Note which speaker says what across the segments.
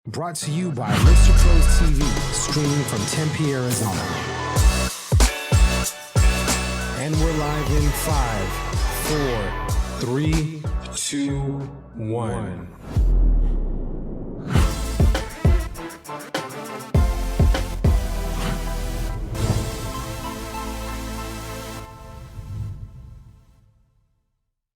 Speaker 1: Brought to you by Mr. Pros TV, streaming from Tempe, Arizona. And we're live in 5, 4, 3, 2, 1.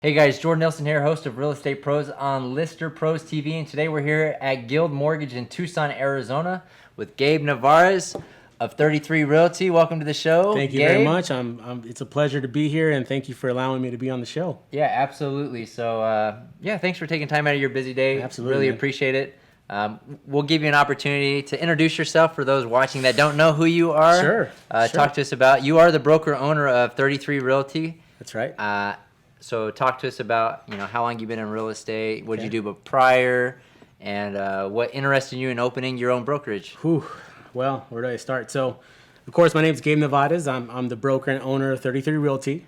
Speaker 2: Hey guys, Jordan Nielsen here, host of Real Estate Pros on Mr. Pros TV, and today we're here at Guild Mortgage in Tucson, Arizona with Gabe Nevarez of 33 Realty. Welcome to the show.
Speaker 3: Thank you very much. It's a pleasure to be here, and thank you for allowing me to be on the show.
Speaker 2: Yeah, absolutely. So, thanks for taking time out of your busy day.
Speaker 3: Absolutely.
Speaker 2: Really appreciate it. We'll give you an opportunity to introduce yourself for those watching that don't know who you are.
Speaker 3: Sure.
Speaker 2: Talk to us about, you are the broker owner of 33 Realty.
Speaker 3: That's right.
Speaker 2: So talk to us about, how long you've been in real estate, what did you do prior, and what interested you in opening your own brokerage.
Speaker 3: Well, where do I start? So, of course, my name is Gabe Nevarez. I'm the broker and owner of 33 Realty.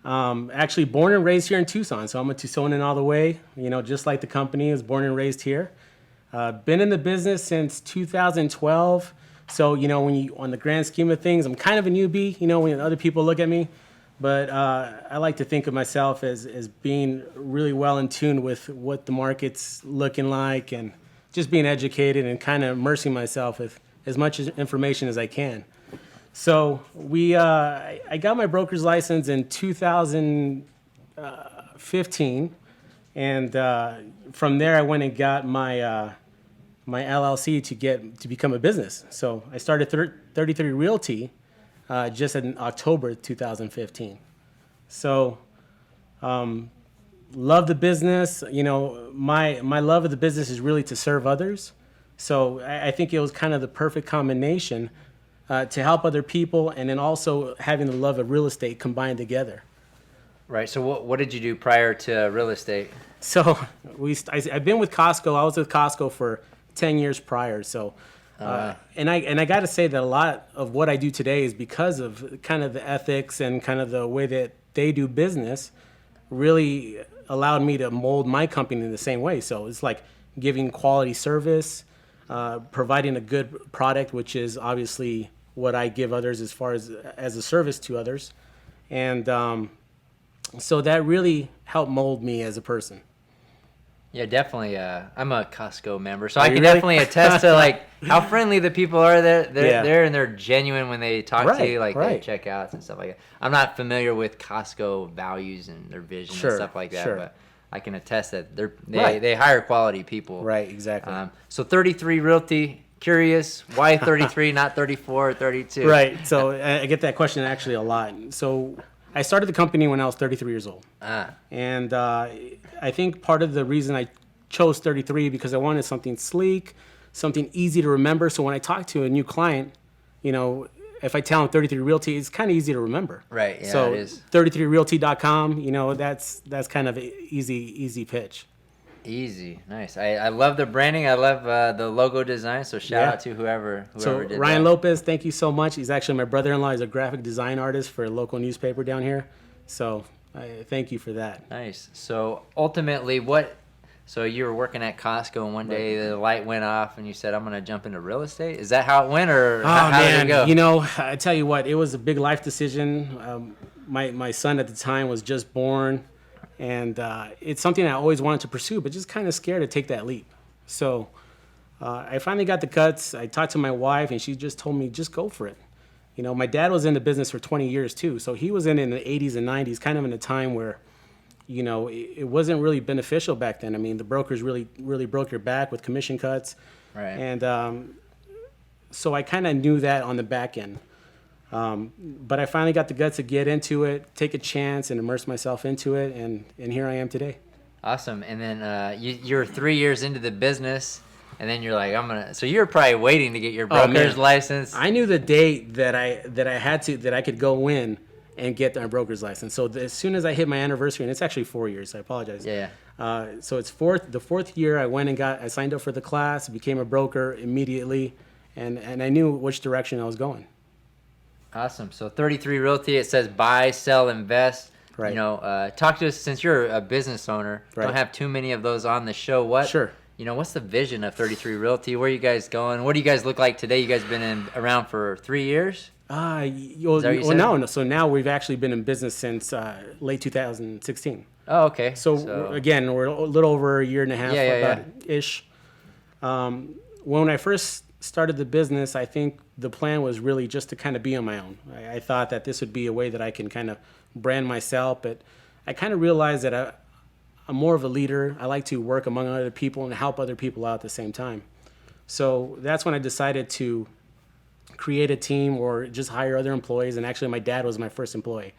Speaker 3: Actually born and raised here in Tucson, so I'm a Tucsonan all the way. Just like the company, I was born and raised here. Been in the business since 2012. So, when on the grand scheme of things, I'm kind of a newbie, when other people look at me. But I like to think of myself as being really well in tune with what the market's looking like and just being educated and kind of immersing myself with as much information as I can. So I got my broker's license in 2015, and from there I went and got my my LLC to become a business. So I started 33 Realty. Just in October 2015. So, love the business. My love of the business is really to serve others. So I think it was kind of the perfect combination to help other people, and then also having the love of real estate combined together.
Speaker 2: Right. So what did you do prior to real estate?
Speaker 3: So I've been with Costco. I was with Costco for 10 years prior. So. And I got to say that a lot of what I do today is because of kind of the ethics and kind of the way that they do business really allowed me to mold my company in the same way. So it's like giving quality service, providing a good product, which is obviously what I give others as far as a service to others. And so that really helped mold me as a person.
Speaker 2: Yeah, definitely. I'm a Costco member, so I can definitely attest to how friendly the people are there. They're and they're genuine when they talk to you, they checkouts and stuff like that. I'm not familiar with Costco values and their vision and stuff like that, but I can attest that they hire quality people.
Speaker 3: Right, exactly.
Speaker 2: So 33 Realty. Curious, why 33, not 34 or 32?
Speaker 3: Right. So I get that question actually a lot. So I started the company when I was 33 years old. And I think part of the reason I chose 33 because I wanted something sleek, something easy to remember. So when I talk to a new client, if I tell them 33 Realty, it's kind of easy to remember.
Speaker 2: Right, yeah,
Speaker 3: so
Speaker 2: it is.
Speaker 3: 33realty.com, that's kind of an easy pitch.
Speaker 2: Easy, nice. I love the branding. I love the logo design. So shout out to whoever did
Speaker 3: Ryan
Speaker 2: that.
Speaker 3: Lopez, thank you so much. He's actually my brother-in-law. He's a graphic design artist for a local newspaper down here. So thank you for that.
Speaker 2: Nice. So ultimately, so you were working at Costco and one day the light went off and you said, I'm going to jump into real estate? Is that how it went, or how did it go?
Speaker 3: I tell you what, it was a big life decision. My son at the time was just born. And it's something I always wanted to pursue, but just kind of scared to take that leap. So I finally got the guts. I talked to my wife, and she just told me, just go for it. My dad was in the business for 20 years, too. So he was in the 80s and 90s, kind of in a time where, it wasn't really beneficial back then. I mean, the brokers really, really broke your back with commission cuts.
Speaker 2: Right.
Speaker 3: And so I kind of knew that on the back end. But I finally got the guts to get into it, take a chance, and immerse myself into it, and here I am today.
Speaker 2: Awesome. And then you're 3 years into the business, and then you're like, so you're probably waiting to get your broker's license.
Speaker 3: I knew the date that I could go in and get my broker's license. So as soon as I hit my anniversary, and it's actually 4 years, I apologize.
Speaker 2: Yeah.
Speaker 3: So it's the fourth year I went and I signed up for the class, became a broker immediately, and I knew which direction I was going.
Speaker 2: Awesome. So 33 Realty, it says buy, sell, invest.
Speaker 3: Right.
Speaker 2: Talk to us, since you're a business owner, don't have too many of those on the show.
Speaker 3: Sure.
Speaker 2: what's the vision of 33 Realty? Where are you guys going? What do you guys look like today? You guys been around for 3 years?
Speaker 3: No. So now we've actually been in business since late 2016.
Speaker 2: Oh, okay.
Speaker 3: So again, we're a little over a year and a half, ish. When I first started the business, I think the plan was really just to kind of be on my own. I thought that this would be a way that I can kind of brand myself, but I kind of realized that I'm more of a leader. I like to work among other people and help other people out at the same time. So that's when I decided to create a team or just hire other employees. And actually, my dad was my first employee.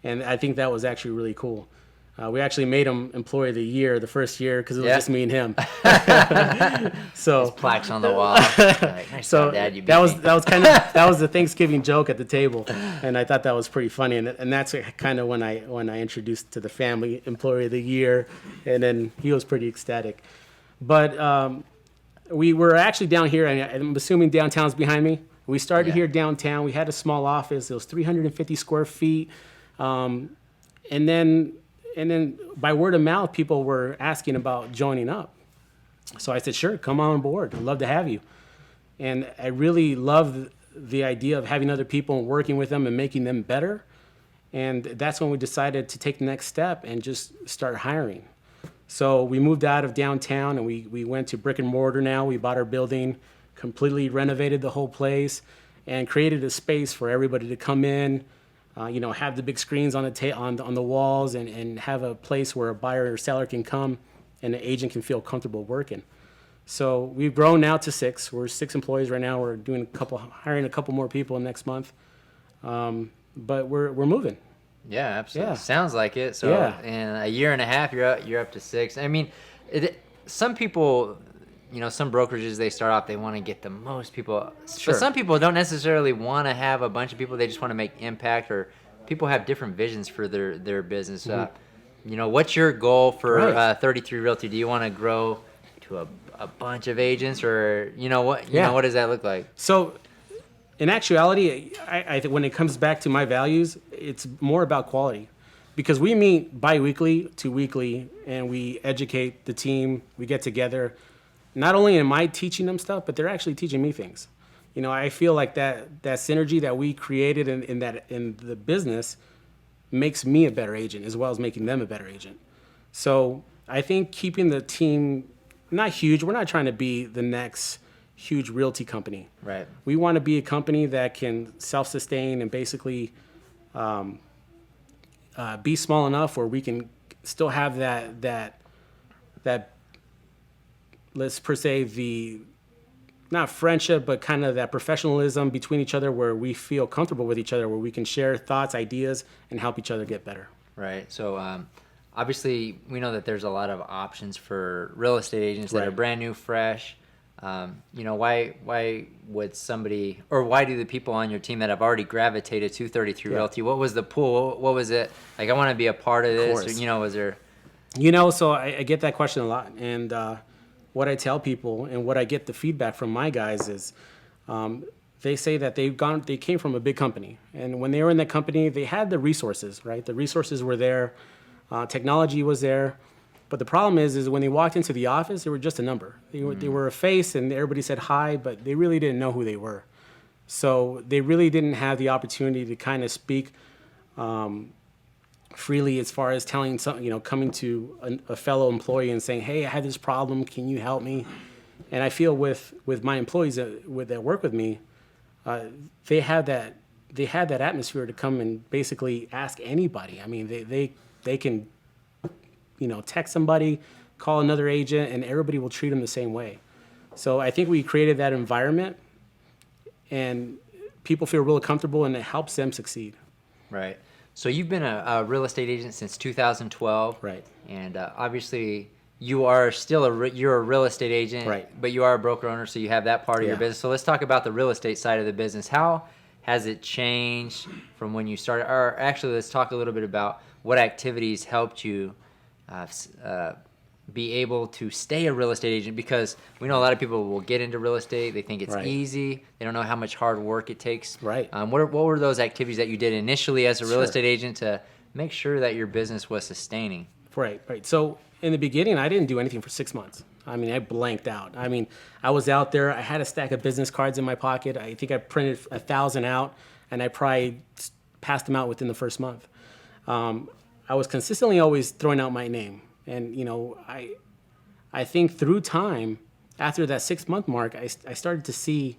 Speaker 3: And I think that was actually really cool. We actually made him Employee of the Year the first year because it was just me and him. So
Speaker 2: his plaques on the wall. Like, nice
Speaker 3: so
Speaker 2: job, Dad, you beat
Speaker 3: that was the Thanksgiving joke at the table, and I thought that was pretty funny. And that's kind of when I introduced to the family Employee of the Year, and then he was pretty ecstatic. But we were actually down here, and I'm assuming downtown's behind me. We started here downtown. We had a small office. It was 350 square feet, and then by word of mouth, people were asking about joining up. So I said, sure, come on board. I'd love to have you. And I really loved the idea of having other people and working with them and making them better. And that's when we decided to take the next step and just start hiring. So we moved out of downtown and we went to brick and mortar now. We bought our building, completely renovated the whole place, and created a space for everybody to come in, have the big screens on the walls and have a place where a buyer or seller can come and an agent can feel comfortable working. So we've grown now to 6. We're 6 employees right now. We're hiring a couple more people next month. But we're moving.
Speaker 2: Yeah, absolutely.
Speaker 3: Yeah.
Speaker 2: Sounds like it. So in a year and a half, you're up to 6. I mean, some people, some brokerages, they start off, they want to get the most people.
Speaker 3: Sure.
Speaker 2: But some people don't necessarily want to have a bunch of people. They just want to make impact, or people have different visions for their business. What's your goal for 33 Realty? Do you want to grow to a bunch of agents, or what does that look like?
Speaker 3: So in actuality, I think when it comes back to my values, it's more about quality, because we meet bi-weekly to weekly and we educate the team. We get together. Not only am I teaching them stuff, but they're actually teaching me things. I feel like that synergy that we created in the business makes me a better agent as well as making them a better agent. So I think keeping the team not huge. We're not trying to be the next huge realty company.
Speaker 2: Right.
Speaker 3: We want to be a company that can self-sustain and basically be small enough where we can still have that let's per se the not friendship, but kind of that professionalism between each other where we feel comfortable with each other, where we can share thoughts, ideas, and help each other get better.
Speaker 2: Right. So obviously we know that there's a lot of options for real estate agents that are brand new, fresh. Why would somebody, or why do the people on your team that have already gravitated to 33 Realty, what was the pull? What was it? Like, I want to be a part of this, or, was there?
Speaker 3: So I get that question a lot. And what I tell people and what I get the feedback from my guys is they say that they came from a big company. And when they were in that company, they had the resources, right? The resources were there. Technology was there. But the problem is when they walked into the office, they were just a number. They were a face, and everybody said hi, but they really didn't know who they were. So they really didn't have the opportunity to kind of speak freely as far as telling coming to a fellow employee and saying, "Hey, I had this problem. Can you help me?" And I feel with my employees that work with me, they had that atmosphere to come and basically ask anybody. I mean, they can text somebody, call another agent, and everybody will treat them the same way. So I think we created that environment, and people feel really comfortable, and it helps them succeed.
Speaker 2: Right. So you've been a real estate agent since 2012.
Speaker 3: Right.
Speaker 2: And obviously you are still you're a real estate agent,
Speaker 3: right,
Speaker 2: but you are a broker owner, so you have that part of your business. So let's talk about the real estate side of the business. How has it changed from when you started? Or actually, let's talk a little bit about what activities helped you be able to stay a real estate agent, because we know a lot of people will get into real estate. They think it's easy. They don't know how much hard work it takes.
Speaker 3: Right.
Speaker 2: What were those activities that you did initially as a real estate agent to make sure that your business was sustaining?
Speaker 3: Right. So in the beginning, I didn't do anything for 6 months. I mean, I blanked out. I mean, I was out there. I had a stack of business cards in my pocket. I think I printed 1,000 out, and I probably passed them out within the first month. I was consistently always throwing out my name. And, you know, I think through time, after that 6-month mark, I started to see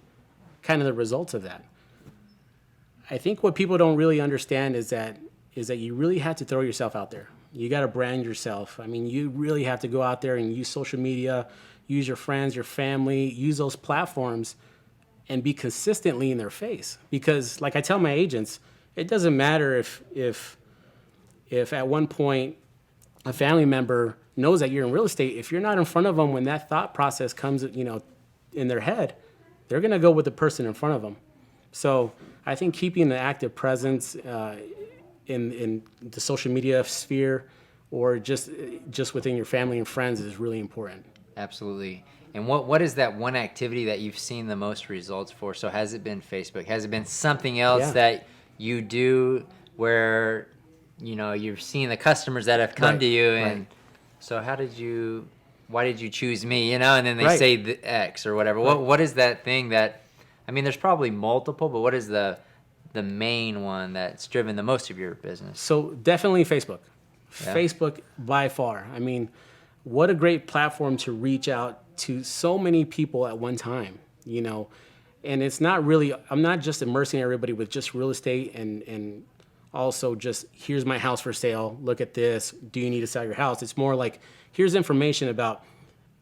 Speaker 3: kind of the results of that. I think what people don't really understand is that you really have to throw yourself out there. You got to brand yourself. I mean, you really have to go out there and use social media, use your friends, your family, use those platforms, and be consistently in their face. Because, like I tell my agents, it doesn't matter if at one point a family member knows that you're in real estate. If you're not in front of them when that thought process comes, you know, in their head, they're going to go with the person in front of them. So I think keeping the active presence in the social media sphere or just within your family and friends is really important.
Speaker 2: Absolutely. And what is that one activity that you've seen the most results for? So has it been Facebook? Has it been something else that you do where, you know, you've seen the customers that have come to you and so why did you choose me, you know, and then they say the X or whatever. What is that thing that, I mean, there's probably multiple, but what is the main one that's driven the most of your business?
Speaker 3: So definitely Facebook. Yeah. Facebook by far. I mean, what a great platform to reach out to so many people at one time, you know. And it's not really, I'm not just immersing everybody with just real estate and also just here's my house for sale, look at this, do you need to sell your house? It's more like here's information about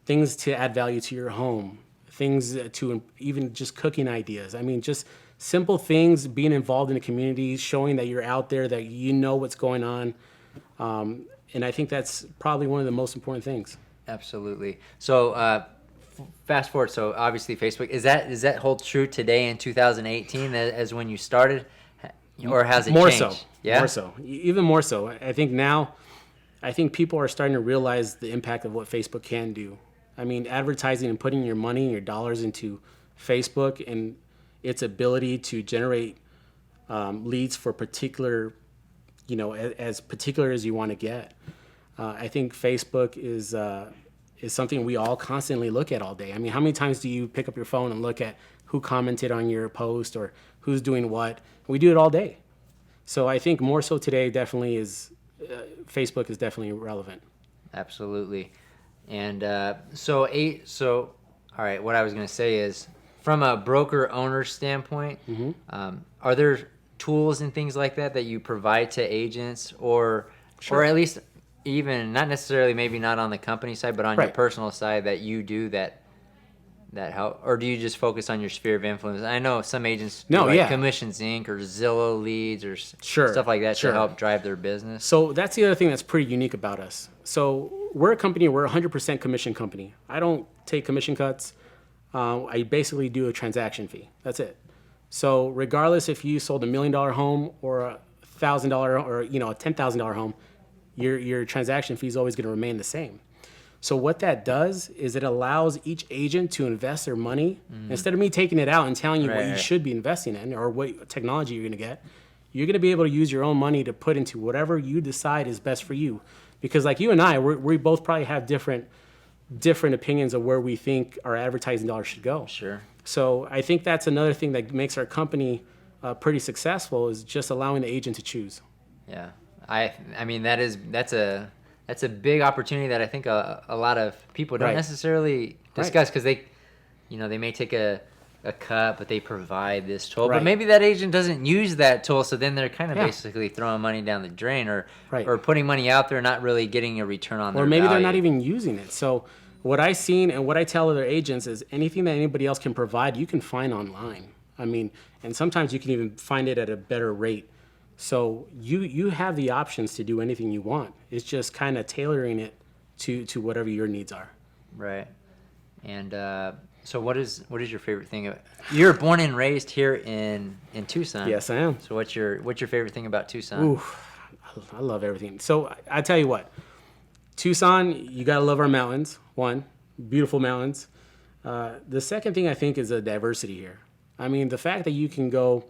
Speaker 3: things to add value to your home, things to even just cooking ideas. I mean, just simple things, being involved in the community, showing that you're out there, that you know what's going on. And I think that's probably one of the most important things.
Speaker 2: Absolutely. So fast forward, so obviously Facebook, does that hold true today in 2018 as when you started? Or has it
Speaker 3: more
Speaker 2: changed?
Speaker 3: So,
Speaker 2: yeah?
Speaker 3: More so, even more so. I think now, people are starting to realize the impact of what Facebook can do. I mean, advertising and putting your money and your dollars into Facebook and its ability to generate leads for particular, you know, as particular as you want to get. I think Facebook is something we all constantly look at all day. I mean, how many times do you pick up your phone and look at who commented on your post or who's doing what? We do it all day. So I think more so today definitely is, Facebook is definitely relevant.
Speaker 2: Absolutely. And so all right, what I was going to say is, from a broker owner standpoint, are there tools and things like that you provide to agents or at least even not necessarily maybe not on the company side, but on your personal side that you do that help, or do you just focus on your sphere of influence? I know some agents do Commissions Inc. or Zillow Leads or stuff like that to help drive their business.
Speaker 3: So that's the other thing that's pretty unique about us. So we're a 100% commission company. I don't take commission cuts. I basically do a transaction fee. That's it. So regardless if you sold $1 million home or a $1,000 or, you know, a $10,000 home, your transaction fee is always going to remain the same. So what that does is it allows each agent to invest their money. Instead of me taking it out and telling you what you should be investing in or what technology you're going to get, you're going to be able to use your own money to put into whatever you decide is best for you. Because like you and I, we both probably have different opinions of where we think our advertising dollars should go.
Speaker 2: Sure. So
Speaker 3: I think that's another thing that makes our company pretty successful is just allowing the agent to choose.
Speaker 2: Yeah. I mean, that's a big opportunity that I think a lot of people don't necessarily discuss because they may take a cut, but they provide this tool. But maybe that agent doesn't use that tool, so then they're kind of basically throwing money down the drain or putting money out there, not really getting a return on their
Speaker 3: Or maybe
Speaker 2: value.
Speaker 3: they're not even using it. So what I've seen and what I tell other agents is anything that anybody else can provide, you can find online. I mean, and sometimes you can even find it at a better rate. So you have the options to do anything you want. It's just kind of tailoring it to whatever your needs are.
Speaker 2: Right. And so what is your favorite thing? You're born and raised here in Tucson.
Speaker 3: Yes, I am.
Speaker 2: So what's your favorite thing about Tucson?
Speaker 3: Ooh, I love everything. So I tell you what, Tucson, you got to love our mountains. One, beautiful mountains. The second thing I think is the diversity here. I mean, the fact that you can go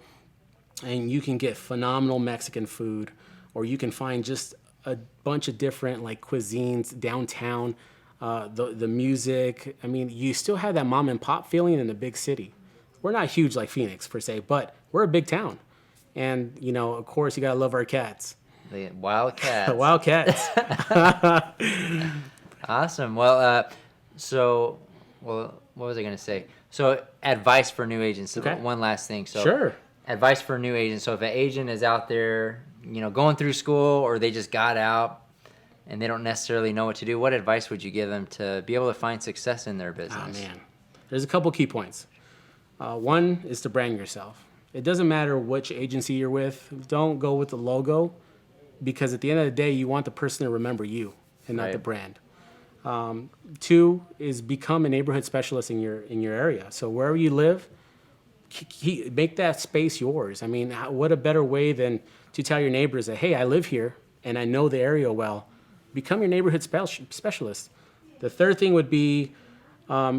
Speaker 3: and you can get phenomenal Mexican food, or you can find just a bunch of different like cuisines downtown. the music. I mean, you still have that mom and pop feeling in a big city. We're not huge like Phoenix per se, but we're a big town. And, you know, of course, you got to love our cats.
Speaker 2: The Wildcats.
Speaker 3: The Wildcats.
Speaker 2: Awesome. Well, what was I going to say? So, advice for new agents. Okay. One last thing. So,
Speaker 3: sure.
Speaker 2: Advice for new agents. So, if an agent is out there, you know, going through school or they just got out and they don't necessarily know what to do, what advice would you give them to be able to find success in their business?
Speaker 3: Oh, man. There's a couple key points. One is to brand yourself. It doesn't matter which agency you're with. Don't go with the logo, because at the end of the day, you want the person to remember you and not the brand. Two is become a neighborhood specialist in your area. So wherever you live, make that space yours. I mean, what a better way than to tell your neighbors that, hey, I live here and I know the area well. Become your neighborhood specialist. The third thing would be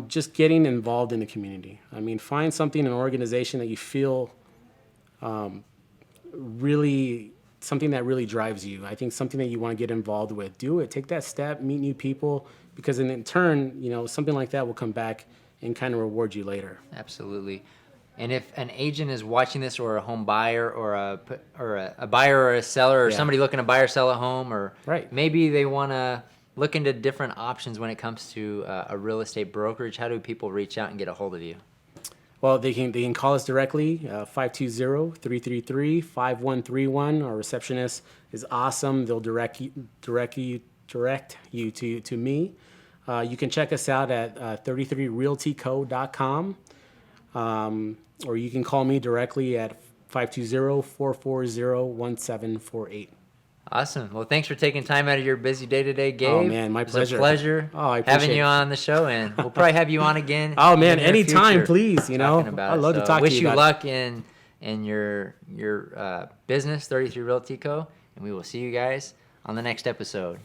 Speaker 3: just getting involved in the community. I mean, find something, an organization that you feel really, something that really drives you. I think something that you want to get involved with. Do it. Take that step, meet new people, because in turn, you know, something like that will come back and kind of reward you later.
Speaker 2: Absolutely. And if an agent is watching this, or a home buyer, or a buyer or a seller, or somebody looking to buy or sell a home, or maybe they want to look into different options when it comes to a real estate brokerage, how do people reach out and get a hold of you?
Speaker 3: Well, they can call us directly, 520-333-5131. Our receptionist is awesome. They'll direct you to me. You can check us out at 33realtyco.com, or you can call me directly at 520-440-1748.
Speaker 2: Awesome. Well, thanks for taking time out of your busy day today, Gabe.
Speaker 3: Oh, man, my pleasure.
Speaker 2: It's a pleasure having you on the show, and we'll probably have you on again.
Speaker 3: Oh, man, anytime, please. You know, I'd love to talk to you.
Speaker 2: Wish you luck in your business, 33 Realty Co., and we will see you guys on the next episode.